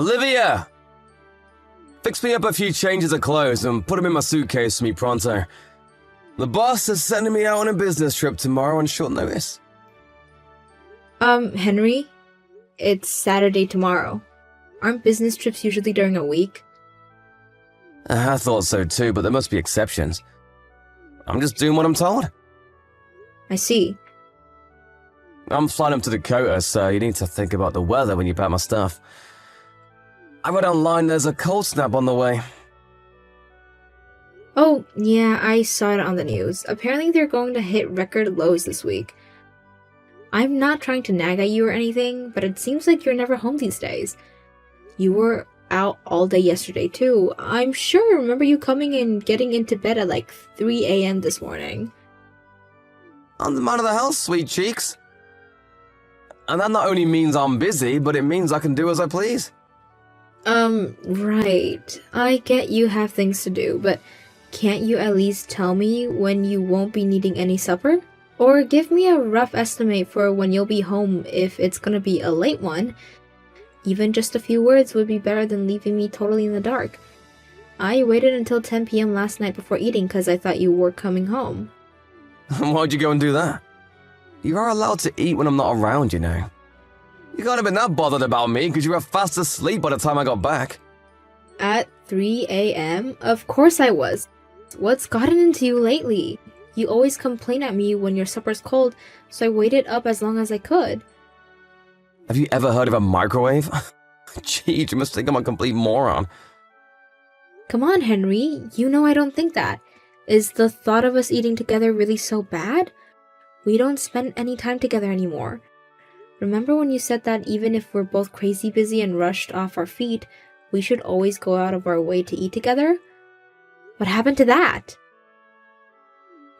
Olivia! Fix me up a few changes of clothes and put them in my suitcase for me pronto. The boss is sending me out on a business trip tomorrow on short notice. Henry? It's Saturday tomorrow. Aren't business trips usually during a week? I thought so too, but there must be exceptions. I'm just doing what I'm told. I see. I'm flying up to Dakota, so you need to think about the weather when you pack my stuff. I read online there's a cold snap on the way. Oh, yeah, I saw it on the news. Apparently they're going to hit record lows this week. I'm not trying to nag at you or anything, but it seems like you're never home these days. You were out all day yesterday too. I'm sure I remember you coming and getting into bed at like 3 a.m. this morning. I'm the man of the house, sweet cheeks. And that not only means I'm busy, but it means I can do as I please. Right. I get you have things to do, but can't you at least tell me when you won't be needing any supper? Or give me a rough estimate for when you'll be home if it's gonna be a late one. Even just a few words would be better than leaving me totally in the dark. I waited until 10 p.m. last night before eating because I thought you were coming home. Why'd you go and do that? You are allowed to eat when I'm not around, you know. You can't have been that bothered about me because you were fast asleep by the time I got back. At 3 a.m.? Of course I was. What's gotten into you lately? You always complain at me when your supper's cold, so I waited up as long as I could. Have you ever heard of a microwave? Gee, you must think I'm a complete moron. Come on, Henry. You know I don't think that. Is the thought of us eating together really so bad? We don't spend any time together anymore. Remember when you said that even if we're both crazy busy and rushed off our feet, we should always go out of our way to eat together? What happened to that?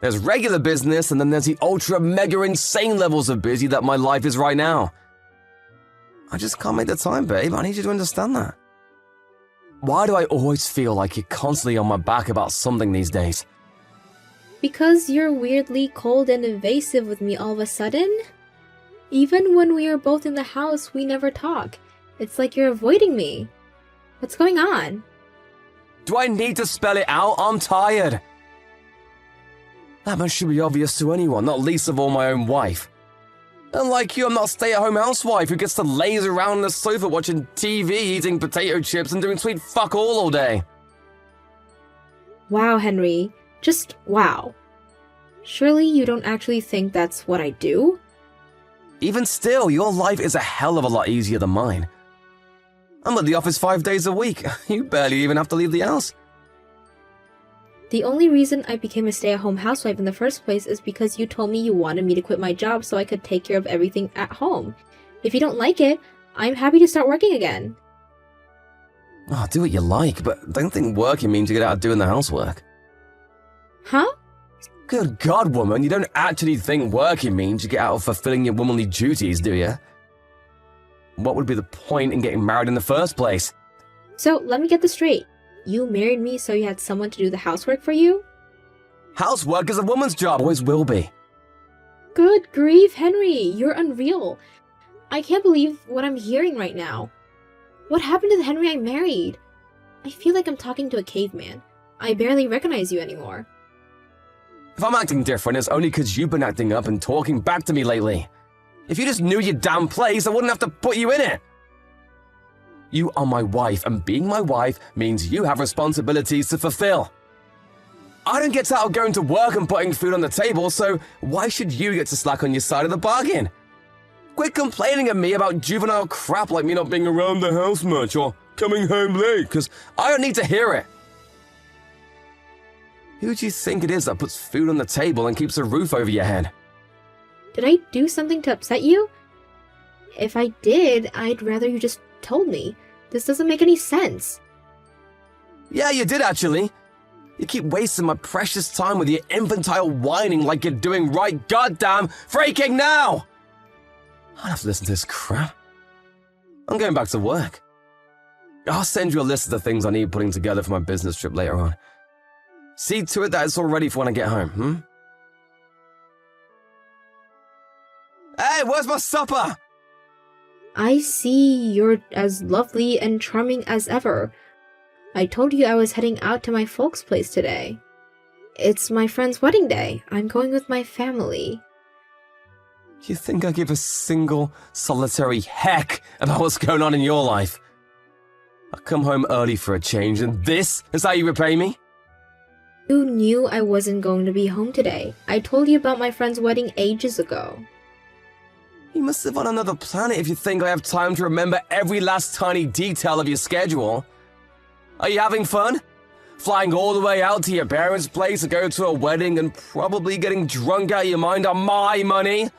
There's regular business, and then there's the ultra mega insane levels of busy that my life is right now. I just can't make the time, babe. I need you to understand that. Why do I always feel like you're constantly on my back about something these days? Because you're weirdly cold and evasive with me all of a sudden? Even when we are both in the house, we never talk. It's like you're avoiding me. What's going on? Do I need to spell it out? I'm tired. That much should be obvious to anyone, not least of all my own wife. Unlike you, I'm not a stay-at-home housewife who gets to laze around on the sofa watching TV, eating potato chips, and doing sweet fuck all day. Wow, Henry. Just wow. Surely you don't actually think that's what I do? Even still, your life is a hell of a lot easier than mine. I'm at the office 5 days a week. You barely even have to leave the house. The only reason I became a stay-at-home housewife in the first place is because you told me you wanted me to quit my job so I could take care of everything at home. If you don't like it, I'm happy to start working again. Oh, do what you like, but don't think working means you get out of doing the housework. Huh? Good God, woman, you don't actually think working means you get out of fulfilling your womanly duties, do you? What would be the point in getting married in the first place? So, let me get this straight. You married me so you had someone to do the housework for you? Housework is a woman's job, always will be. Good grief, Henry, you're unreal. I can't believe what I'm hearing right now. What happened to the Henry I married? I feel like I'm talking to a caveman. I barely recognize you anymore. If I'm acting different, it's only because you've been acting up and talking back to me lately. If you just knew your damn place, I wouldn't have to put you in it. You are my wife, and being my wife means you have responsibilities to fulfill. I don't get out of going to work and putting food on the table, so why should you get to slack on your side of the bargain? Quit complaining at me about juvenile crap like me not being around the house much or coming home late, because I don't need to hear it. Who do you think it is that puts food on the table and keeps a roof over your head? Did I do something to upset you? If I did, I'd rather you just told me. This doesn't make any sense. Yeah, you did actually. You keep wasting my precious time with your infantile whining like you're doing right goddamn freaking now! I don't have to listen to this crap. I'm going back to work. I'll send you a list of the things I need putting together for my business trip later on. See to it that it's all ready for when I get home, Hey, where's my supper? I see you're as lovely and charming as ever. I told you I was heading out to my folks' place today. It's my friend's wedding day. I'm going with my family. You think I give a single, solitary heck about what's going on in your life? I come home early for a change, and this is how you repay me? You knew I wasn't going to be home today. I told you about my friend's wedding ages ago. You must live on another planet if you think I have time to remember every last tiny detail of your schedule. Are you having fun? Flying all the way out to your parents' place to go to a wedding and probably getting drunk out of your mind on my money?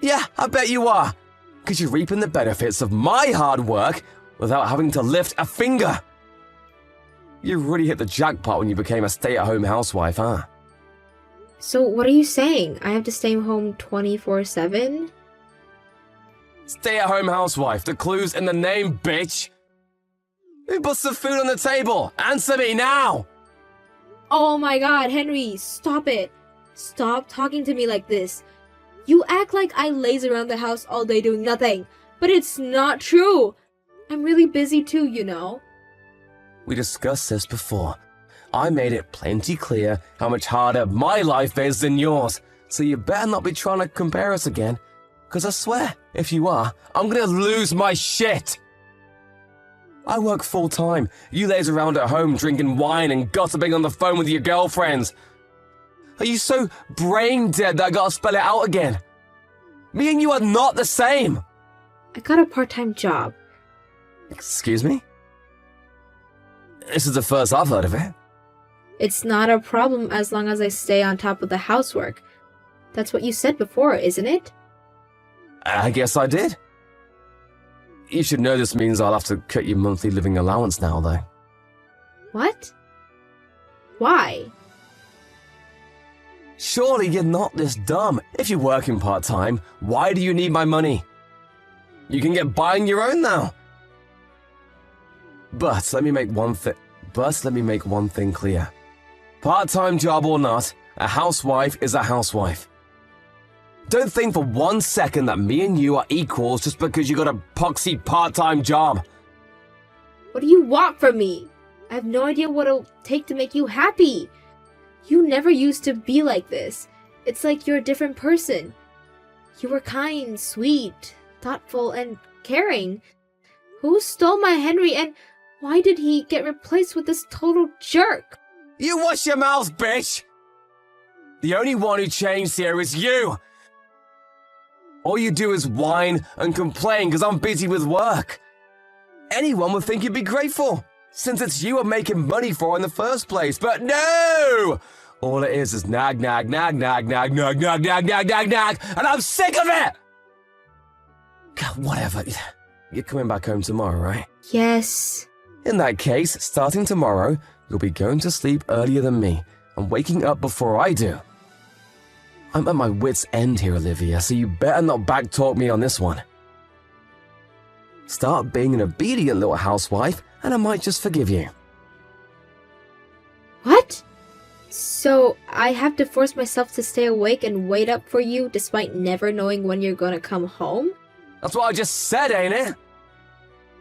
Yeah, I bet you are. Because you're reaping the benefits of my hard work without having to lift a finger. You really hit the jackpot when you became a stay-at-home housewife, huh? So what are you saying? I have to stay home 24/7? Stay-at-home housewife. The clue's in the name, bitch. Who puts the food on the table? Answer me now! Oh my god, Henry, stop it. Stop talking to me like this. You act like I laze around the house all day doing nothing, but it's not true. I'm really busy too, you know. We discussed this before. I made it plenty clear how much harder my life is than yours, so you better not be trying to compare us again, because I swear, if you are, I'm gonna lose my shit. I work full-time. You laze around at home drinking wine and gossiping on the phone with your girlfriends. Are you so brain-dead that I gotta spell it out again? Me and you are not the same! I got a part-time job. Excuse me? This is the first I've heard of it. It's not a problem as long as I stay on top of the housework. That's what you said before, isn't it? I guess I did. You should know this means I'll have to cut your monthly living allowance now, though. What? Why? Surely you're not this dumb. If you're working part-time, why do you need my money? You can get by on your own now. But let me make one thing clear. Part-time job or not, a housewife is a housewife. Don't think for 1 second that me and you are equals just because you got a poxy part-time job. What do you want from me? I have no idea what it'll take to make you happy. You never used to be like this. It's like you're a different person. You were kind, sweet, thoughtful, and caring. Who stole my Henry, and why did he get replaced with this total jerk? You wash your mouth, bitch! The only one who changed here is you! All you do is whine and complain because I'm busy with work. Anyone would think you'd be grateful, since it's you I'm making money for in the first place, but no! All it is nag, nag, nag, nag, nag, nag, nag, nag, nag, nag, nag, and I'm sick of it! God, whatever. You're coming back home tomorrow, right? Yes. In that case, starting tomorrow, you'll be going to sleep earlier than me and waking up before I do. I'm at my wit's end here, Olivia, so you better not backtalk me on this one. Start being an obedient little housewife, and I might just forgive you. What? So I have to force myself to stay awake and wait up for you despite never knowing when you're gonna come home? That's what I just said, ain't it?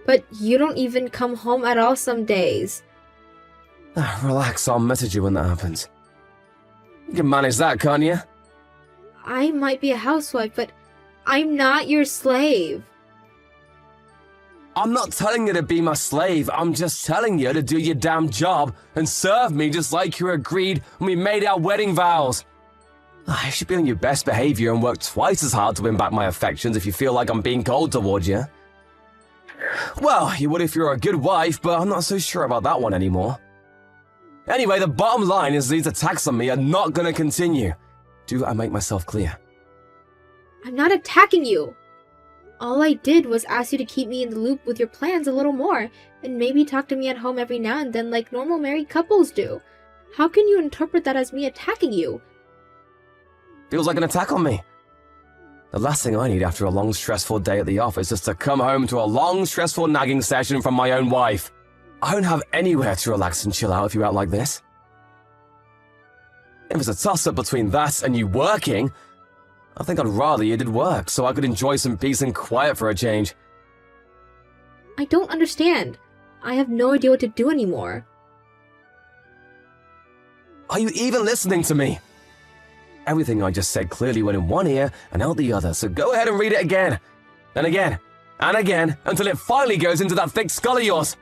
But you don't even come home at all some days. Relax, I'll message you when that happens. You can manage that, can't you? I might be a housewife, but I'm not your slave. I'm not telling you to be my slave, I'm just telling you to do your damn job and serve me just like you agreed when we made our wedding vows. You should be on your best behavior and work twice as hard to win back my affections if you feel like I'm being cold towards you. Well, you would if you're a good wife, but I'm not so sure about that one anymore. Anyway, the bottom line is these attacks on me are not going to continue. Do I make myself clear? I'm not attacking you. All I did was ask you to keep me in the loop with your plans a little more, and maybe talk to me at home every now and then like normal married couples do. How can you interpret that as me attacking you? Feels like an attack on me. The last thing I need after a long, stressful day at the office is to come home to a long, stressful nagging session from my own wife. I don't have anywhere to relax and chill out if you act like this. If it's a toss-up between that and you working, I think I'd rather you did work so I could enjoy some peace and quiet for a change. I don't understand. I have no idea what to do anymore. Are you even listening to me? Everything I just said clearly went in one ear and out the other, so go ahead and read it again. And again. And again, until it finally goes into that thick skull of yours.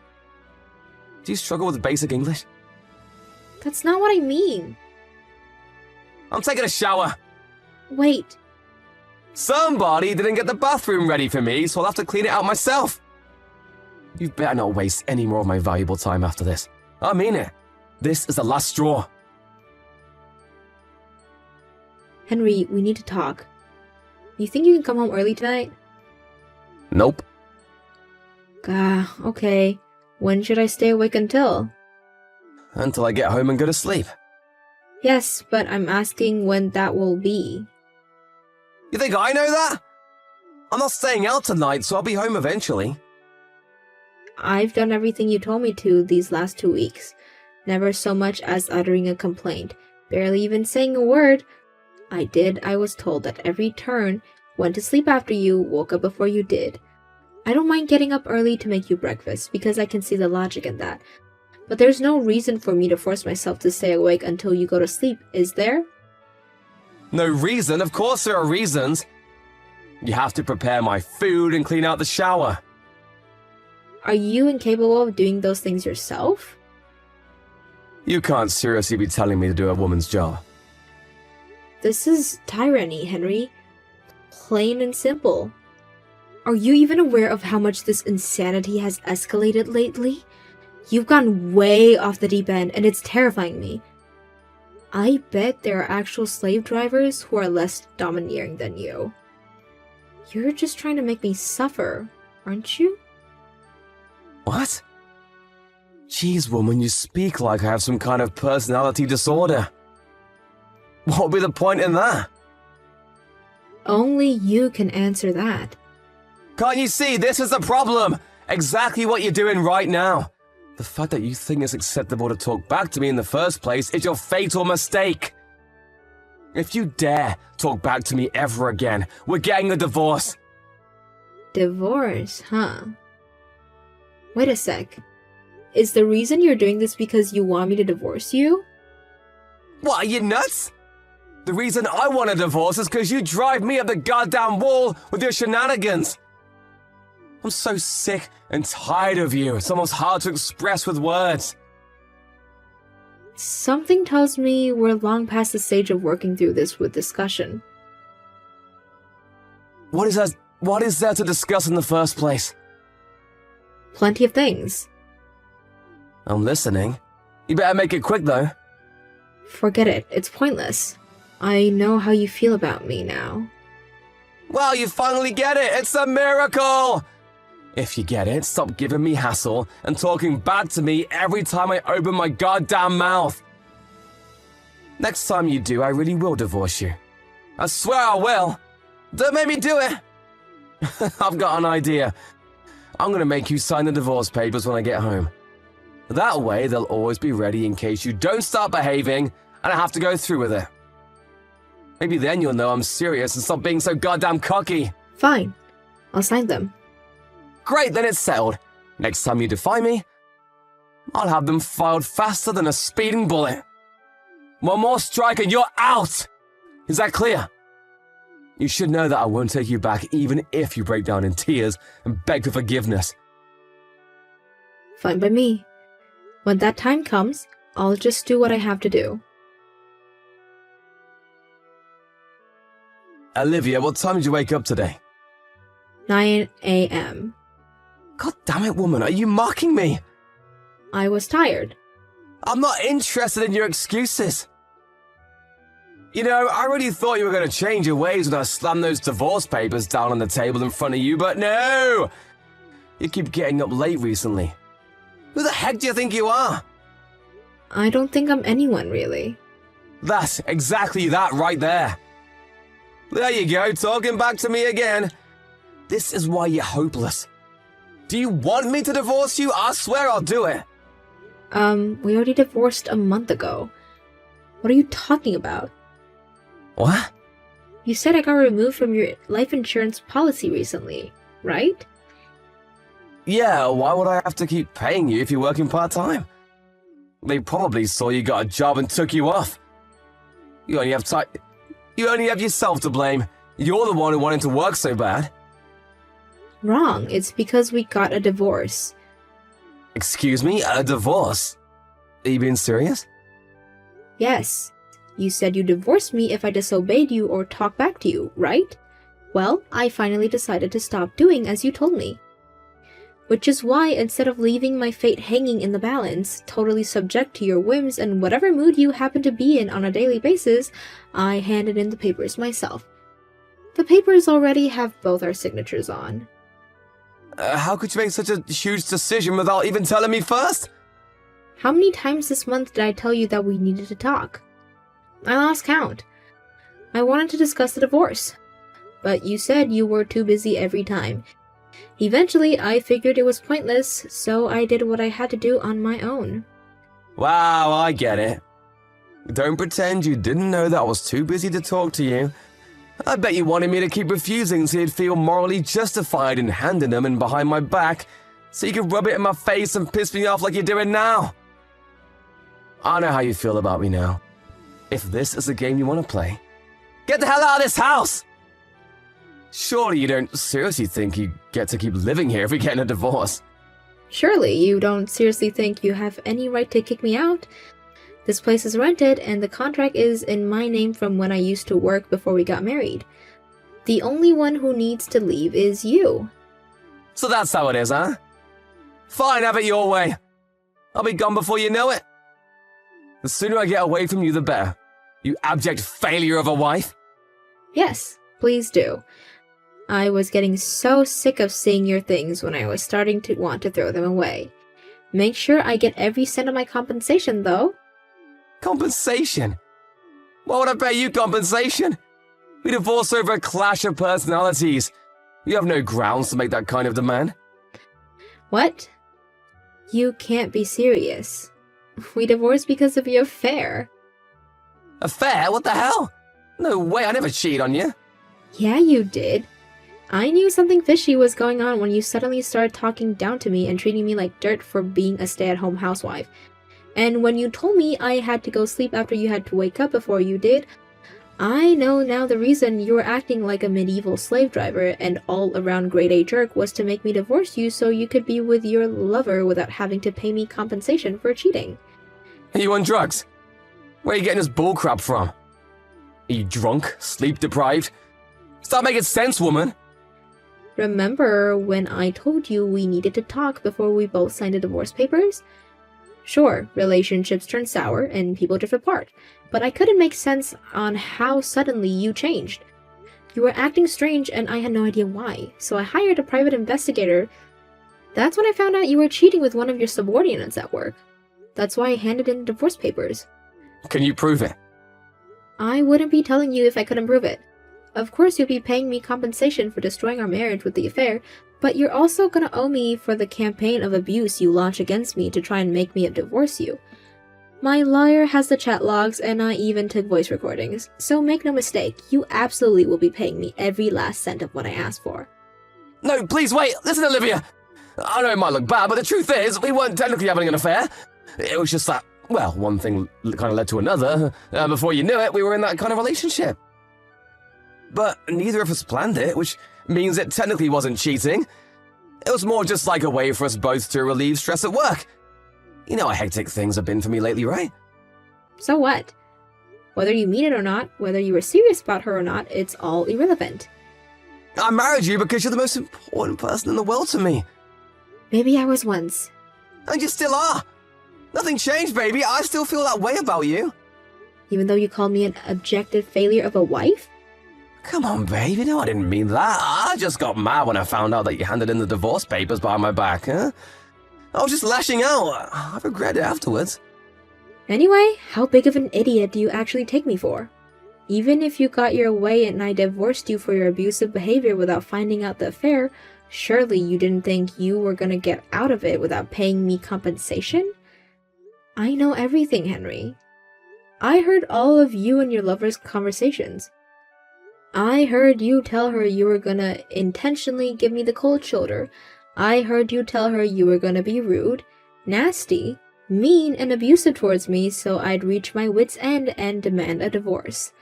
Do you struggle with basic English? That's not what I mean. I'm taking a shower. Wait. Somebody didn't get the bathroom ready for me, so I'll have to clean it out myself. You better not waste any more of my valuable time after this. I mean it. This is the last straw. Henry, we need to talk. You think you can come home early tonight? Nope. Okay. When should I stay awake until? Until I get home and go to sleep. Yes, but I'm asking when that will be. You think I know that? I'm not staying out tonight, so I'll be home eventually. I've done everything you told me to these last 2 weeks. Never so much as uttering a complaint. Barely even saying a word. I was told at every turn, went to sleep after you, woke up before you did. I don't mind getting up early to make you breakfast, because I can see the logic in that. But there's no reason for me to force myself to stay awake until you go to sleep, is there? No reason? Of course there are reasons. You have to prepare my food and clean out the shower. Are you incapable of doing those things yourself? You can't seriously be telling me to do a woman's job. This is tyranny, Henry. Plain and simple. Are you even aware of how much this insanity has escalated lately? You've gone way off the deep end, and it's terrifying me. I bet there are actual slave drivers who are less domineering than you. You're just trying to make me suffer, aren't you? What? Jeez, woman, you speak like I have some kind of personality disorder. What would be the point in that? Only you can answer that. Can't you see, this is the problem? Exactly what you're doing right now. The fact that you think it's acceptable to talk back to me in the first place is your fatal mistake. If you dare talk back to me ever again, we're getting a divorce. Divorce, huh? Wait a sec. Is the reason you're doing this because you want me to divorce you? What, are you nuts? The reason I want a divorce is because you drive me up the goddamn wall with your shenanigans. I'm so sick and tired of you. It's almost hard to express with words. Something tells me we're long past the stage of working through this with discussion. What is there to discuss in the first place? Plenty of things. I'm listening. You better make it quick, though. Forget it. It's pointless. I know how you feel about me now. Well, you finally get it. It's a miracle. If you get it, stop giving me hassle and talking back to me every time I open my goddamn mouth. Next time you do, I really will divorce you. I swear I will. Don't make me do it. I've got an idea. I'm gonna make you sign the divorce papers when I get home. That way, they'll always be ready in case you don't start behaving and I have to go through with it. Maybe then you'll know I'm serious and stop being so goddamn cocky. Fine. I'll sign them. Great, then it's settled. Next time you defy me, I'll have them filed faster than a speeding bullet. One more strike and you're out! Is that clear? You should know that I won't take you back even if you break down in tears and beg for forgiveness. Fine by me. When that time comes, I'll just do what I have to do. Olivia, what time did you wake up today? 9 a.m. God damn it, woman, are you mocking me? I was tired. I'm not interested in your excuses. You know, I really thought you were going to change your ways when I slammed those divorce papers down on the table in front of you, but no! You keep getting up late recently. Who the heck do you think you are? I don't think I'm anyone, really. That's exactly that right there. There you go, talking back to me again. This is why you're hopeless. Do you want me to divorce you? I swear I'll do it. We already divorced a month ago. What are you talking about? What? You said I got removed from your life insurance policy recently, right? Yeah, why would I have to keep paying you if you're working part-time? They probably saw you got a job and took you off. You only have yourself to blame. You're the one who wanted to work so bad. Wrong. It's because we got a divorce. Excuse me? A divorce? Are you being serious? Yes. You said you'd divorce me if I disobeyed you or talked back to you, right? Well, I finally decided to stop doing as you told me. Which is why, instead of leaving my fate hanging in the balance, totally subject to your whims and whatever mood you happen to be in on a daily basis, I handed in the papers myself. The papers already have both our signatures on. How could you make such a huge decision without even telling me first? How many times this month did I tell you that we needed to talk? I lost count. I wanted to discuss the divorce, but you said you were too busy every time. Eventually, I figured it was pointless, so I did what I had to do on my own. Wow, I get it. Don't pretend you didn't know that I was too busy to talk to you. I bet you wanted me to keep refusing so you'd feel morally justified in handing them in behind my back, so you could rub it in my face and piss me off like you're doing now. I know how you feel about me now. If this is a game you want to play, get the hell out of this house! Surely you don't seriously think you get to keep living here if we get in a divorce. Surely you don't seriously think you have any right to kick me out? This place is rented, and the contract is in my name from when I used to work before we got married. The only one who needs to leave is you. So that's how it is, huh? Fine, have it your way. I'll be gone before you know it. The sooner I get away from you, the better. You abject failure of a wife. Yes, please do. I was getting so sick of seeing your things when I was starting to want to throw them away. Make sure I get every cent of my compensation, though. Compensation? Why would I pay you compensation? We divorced over a clash of personalities. You have no grounds to make that kind of demand. What? You can't be serious. We divorced because of your affair. Affair? What the hell? No way, I never cheated on you. Yeah, you did. I knew something fishy was going on when you suddenly started talking down to me and treating me like dirt for being a stay-at-home housewife. And when you told me I had to go sleep after you had to wake up before you did, I know now the reason you were acting like a medieval slave driver and all-around grade-A jerk was to make me divorce you so you could be with your lover without having to pay me compensation for cheating. Are you on drugs? Where are you getting this bullcrap from? Are you drunk? Sleep-deprived? Start making sense, woman! Remember when I told you we needed to talk before we both signed the divorce papers? Sure, relationships turn sour and people drift apart, but I couldn't make sense on how suddenly you changed. You were acting strange and I had no idea why, so I hired a private investigator. That's when I found out you were cheating with one of your subordinates at work. That's why I handed in the divorce papers. Can you prove it? I wouldn't be telling you if I couldn't prove it. Of course you'll be paying me compensation for destroying our marriage with the affair, but you're also gonna owe me for the campaign of abuse you launched against me to try and make me divorce you. My lawyer has the chat logs and I even took voice recordings, so make no mistake, you absolutely will be paying me every last cent of what I asked for. No, please wait! Listen, Olivia! I know it might look bad, but the truth is, we weren't technically having an affair. It was just that, well, one thing kind of led to another. Before you knew it, we were in that kind of relationship. But neither of us planned it, which means it technically wasn't cheating. It was more just like a way for us both to relieve stress at work. You know how hectic things have been for me lately, right? So what? Whether you mean it or not, whether you were serious about her or not, it's all irrelevant. I married you because you're the most important person in the world to me. Maybe I was once. And you still are. Nothing changed, baby. I still feel that way about you. Even though you called me an objective failure of a wife? Come on, babe. You know I didn't mean that. I just got mad when I found out that you handed in the divorce papers behind my back, huh? I was just lashing out. I regret it afterwards. Anyway, how big of an idiot do you actually take me for? Even if you got your way and I divorced you for your abusive behavior without finding out the affair, surely you didn't think you were gonna get out of it without paying me compensation? I know everything, Henry. I heard all of you and your lover's conversations. I heard you tell her you were gonna intentionally give me the cold shoulder. I heard you tell her you were gonna be rude, nasty, mean, and abusive towards me, so I'd reach my wit's end and demand a divorce.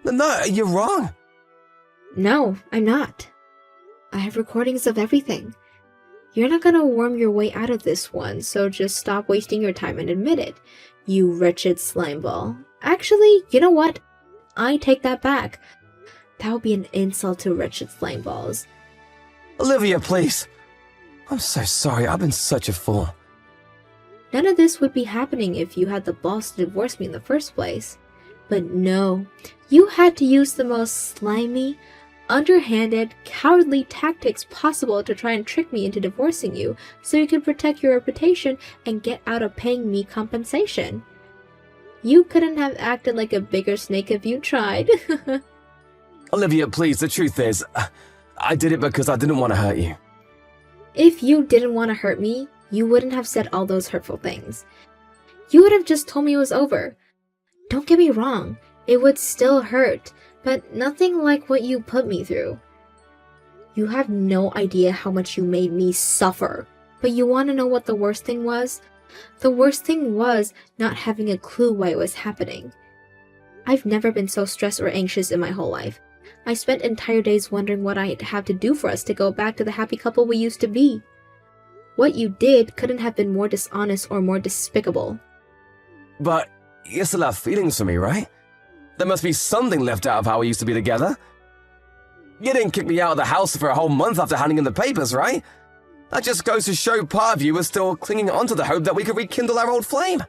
No, you're wrong. No, I'm not. I have recordings of everything. You're not gonna worm your way out of this one, so just stop wasting your time and admit it, you wretched slimeball. Actually, you know what? I take that back. That would be an insult to wretched slimeballs. Olivia, please. I'm so sorry, I've been such a fool. None of this would be happening if you had the balls to divorce me in the first place. But no, you had to use the most slimy, underhanded, cowardly tactics possible to try and trick me into divorcing you so you could protect your reputation and get out of paying me compensation. You couldn't have acted like a bigger snake if you tried. Olivia, please, the truth is, I did it because I didn't want to hurt you. If you didn't want to hurt me, you wouldn't have said all those hurtful things. You would have just told me it was over. Don't get me wrong, it would still hurt, but nothing like what you put me through. You have no idea how much you made me suffer. But you want to know what the worst thing was? The worst thing was not having a clue why it was happening. I've never been so stressed or anxious in my whole life. I spent entire days wondering what I'd have to do for us to go back to the happy couple we used to be. What you did couldn't have been more dishonest or more despicable. But you still have feelings for me, right? There must be something left out of how we used to be together. You didn't kick me out of the house for a whole month after handing in the papers, right? That just goes to show part of you was still clinging onto the hope that we could rekindle our old flame.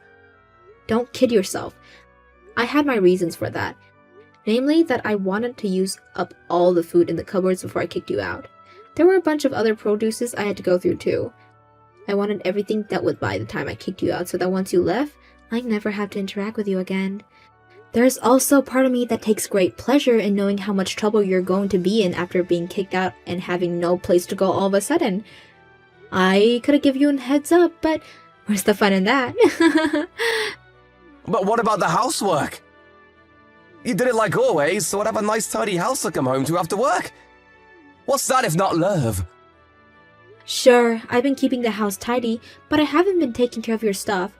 Don't kid yourself. I had my reasons for that. Namely, that I wanted to use up all the food in the cupboards before I kicked you out. There were a bunch of other produces I had to go through too. I wanted everything dealt with by the time I kicked you out so that once you left, I'd never have to interact with you again. There's also part of me that takes great pleasure in knowing how much trouble you're going to be in after being kicked out and having no place to go all of a sudden. I could have given you a heads up, but where's the fun in that? But what about the housework? You did it like always, so I'd have a nice tidy house to come home to after work. What's that if not love? Sure, I've been keeping the house tidy, but I haven't been taking care of your stuff.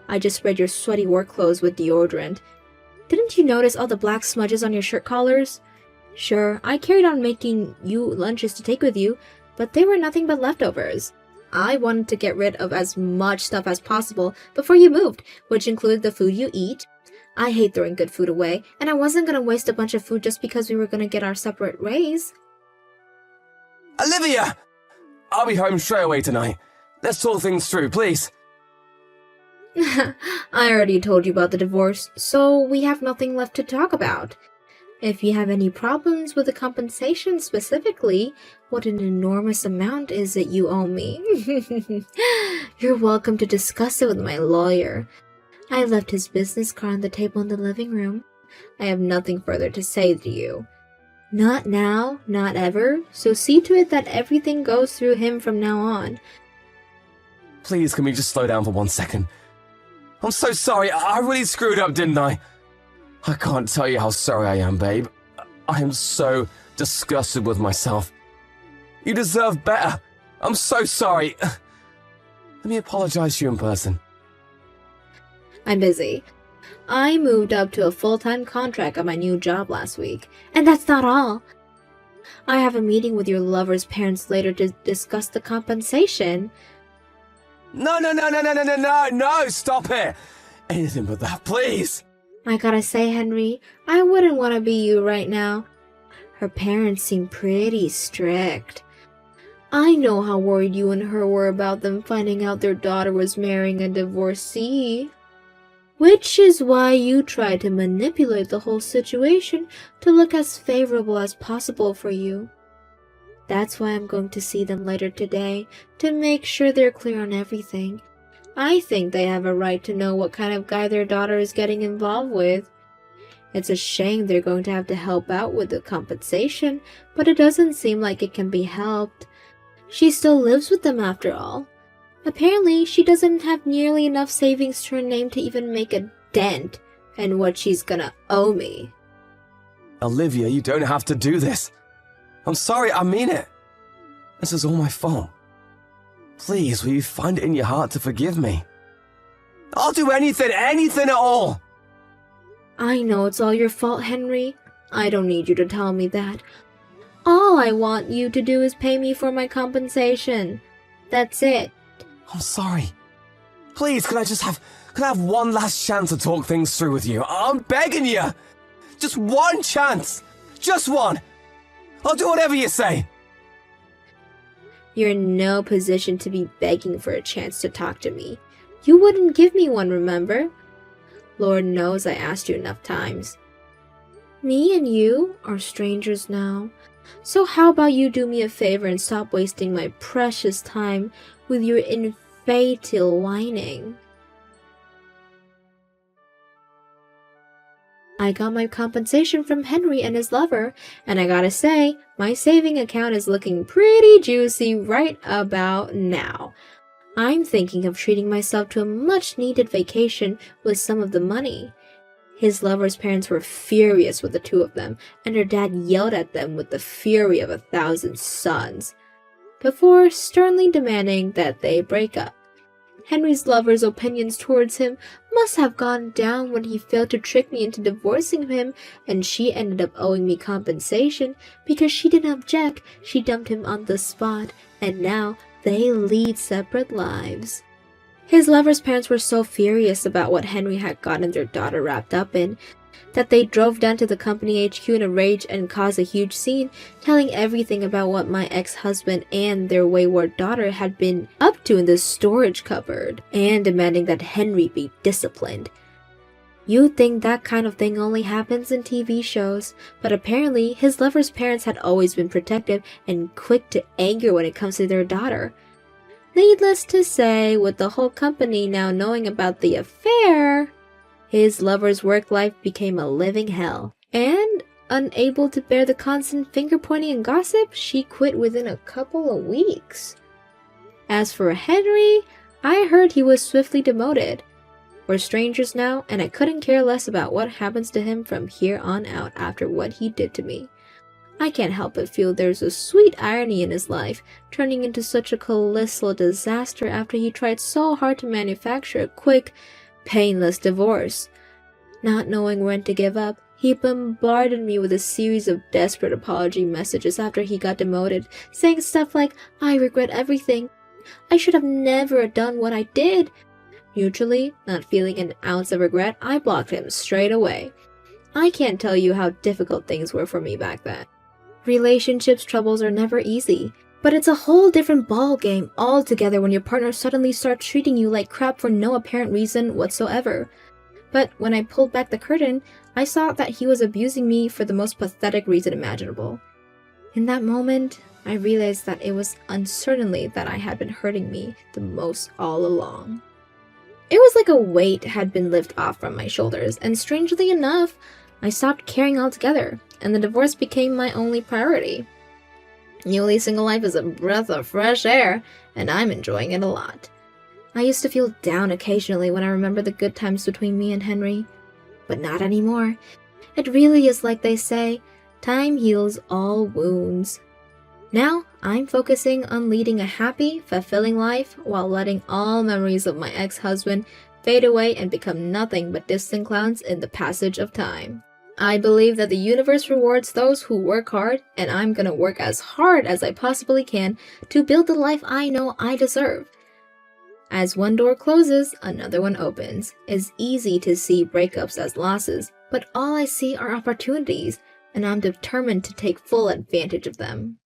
I just sprayed your sweaty work clothes with deodorant. Didn't you notice all the black smudges on your shirt collars? Sure, I carried on making you lunches to take with you, but they were nothing but leftovers. I wanted to get rid of as much stuff as possible before you moved, which included the food you eat. I hate throwing good food away, and I wasn't gonna waste a bunch of food just because we were gonna get our separate raise. Olivia! I'll be home straight away tonight. Let's talk things through, please. I already told you about the divorce, so we have nothing left to talk about. If you have any problems with the compensation specifically, what an enormous amount is it you owe me? You're welcome to discuss it with my lawyer. I left his business card on the table in the living room. I have nothing further to say to you. Not now, not ever, so see to it that everything goes through him from now on. Please, can we just slow down for 1 second? I'm so sorry, I really screwed up, didn't I? I can't tell you how sorry I am, babe. I am so disgusted with myself. You deserve better. I'm so sorry. Let me apologize to you in person. I'm busy. I moved up to a full-time contract at my new job last week. And that's not all. I have a meeting with your lover's parents later to discuss the compensation. No, stop it. Anything but that, please. I gotta say, Henry, I wouldn't want to be you right now. Her parents seem pretty strict. I know how worried you and her were about them finding out their daughter was marrying a divorcee. Which is why you tried to manipulate the whole situation to look as favorable as possible for you. That's why I'm going to see them later today, to make sure they're clear on everything. I think they have a right to know what kind of guy their daughter is getting involved with. It's a shame they're going to have to help out with the compensation, but it doesn't seem like it can be helped. She still lives with them after all. Apparently, she doesn't have nearly enough savings to her name to even make a dent in what she's gonna owe me. Olivia, you don't have to do this. I'm sorry, I mean it. This is all my fault. Please, will you find it in your heart to forgive me? I'll do anything at all. I know it's all your fault, Henry. I don't need you to tell me that. All I want you to do is pay me for my compensation. That's it. I'm sorry. Please, can I have one last chance to talk things through with you? I'm begging you. Just one chance. Just one. I'll do whatever you say. You're in no position to be begging for a chance to talk to me. You wouldn't give me one, remember? Lord knows I asked you enough times. Me and you are strangers now. So how about you do me a favor and stop wasting my precious time with your infantile whining? I got my compensation from Henry and his lover, and I gotta say, my saving account is looking pretty juicy right about now. I'm thinking of treating myself to a much-needed vacation with some of the money. His lover's parents were furious with the two of them, and her dad yelled at them with the fury of 1,000 suns, before sternly demanding that they break up. Henry's lover's opinions towards him must have gone down when he failed to trick me into divorcing him, and she ended up owing me compensation because she didn't object. She dumped him on the spot, and now they lead separate lives. His lover's parents were so furious about what Henry had gotten their daughter wrapped up in that they drove down to the company HQ in a rage and caused a huge scene, telling everything about what my ex-husband and their wayward daughter had been up to in the storage cupboard, and demanding that Henry be disciplined. You'd think that kind of thing only happens in TV shows, but apparently his lover's parents had always been protective and quick to anger when it comes to their daughter. Needless to say, with the whole company now knowing about the affair, his lover's work life became a living hell, and unable to bear the constant finger-pointing and gossip, she quit within a couple of weeks. As for Henry, I heard he was swiftly demoted. We're strangers now, and I couldn't care less about what happens to him from here on out after what he did to me. I can't help but feel there's a sweet irony in his life, turning into such a colossal disaster after he tried so hard to manufacture a quick, painless divorce. Not knowing when to give up, he bombarded me with a series of desperate apology messages after he got demoted, saying stuff like, "I regret everything. I should have never done what I did." Mutually, not feeling an ounce of regret, I blocked him straight away. I can't tell you how difficult things were for me back then. Relationships troubles are never easy, but it's a whole different ball game altogether when your partner suddenly starts treating you like crap for no apparent reason whatsoever. But when I pulled back the curtain, I saw that he was abusing me for the most pathetic reason imaginable. In that moment, I realized that it was uncertainly that I had been hurting me the most all along. It was like a weight had been lifted off from my shoulders, and strangely enough, I stopped caring altogether, and the divorce became my only priority. Newly single life is a breath of fresh air, and I'm enjoying it a lot. I used to feel down occasionally when I remember the good times between me and Henry, but not anymore. It really is like they say, time heals all wounds. Now, I'm focusing on leading a happy, fulfilling life while letting all memories of my ex-husband fade away and become nothing but distant clouds in the passage of time. I believe that the universe rewards those who work hard, and I'm gonna work as hard as I possibly can to build the life I know I deserve. As one door closes, another one opens. It's easy to see breakups as losses, but all I see are opportunities, and I'm determined to take full advantage of them.